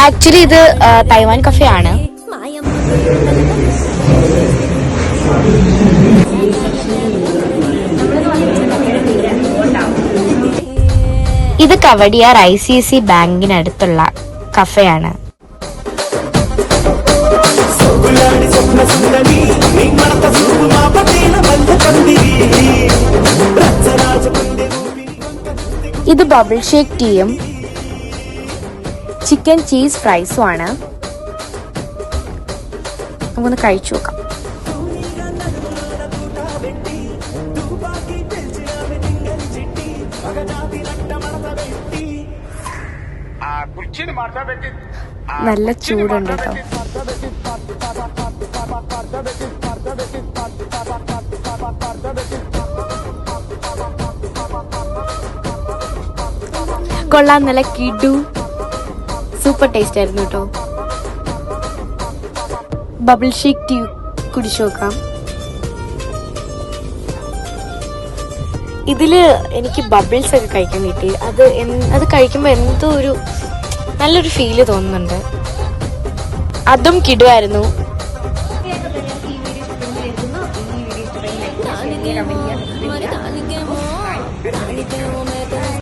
Actually ഇത് Taiwan cafe ആണ്. ഇത് കവടിയാർ ICIC ബാങ്കിനടുത്തുള്ള കഫേയാണ്. ഇത് ബബിൾ ഷേക്ക് ടീയും ചിക്കൻ ചീസ് ഫ്രൈസും ആണ്. നമുക്കൊന്ന് കഴിച്ചു നോക്കാം. നല്ല ചൂടുണ്ട് കേട്ടോ. കൊള്ളാം, നല്ല കിഡു സൂപ്പർ ടേസ്റ്റ് ആയിരുന്നു കേട്ടോ. ബബിൾ ഷേക്ക് ടീ കുടിച്ചു നോക്കാം. ഇതില് എനിക്ക് ബബിൾസ് ഒക്കെ കഴിക്കാൻ കിട്ടി. അത് കഴിക്കുമ്പോ എന്തോ ഒരു നല്ലൊരു ഫീല് തോന്നുന്നുണ്ട്. അതും കിടുവായിരുന്നു.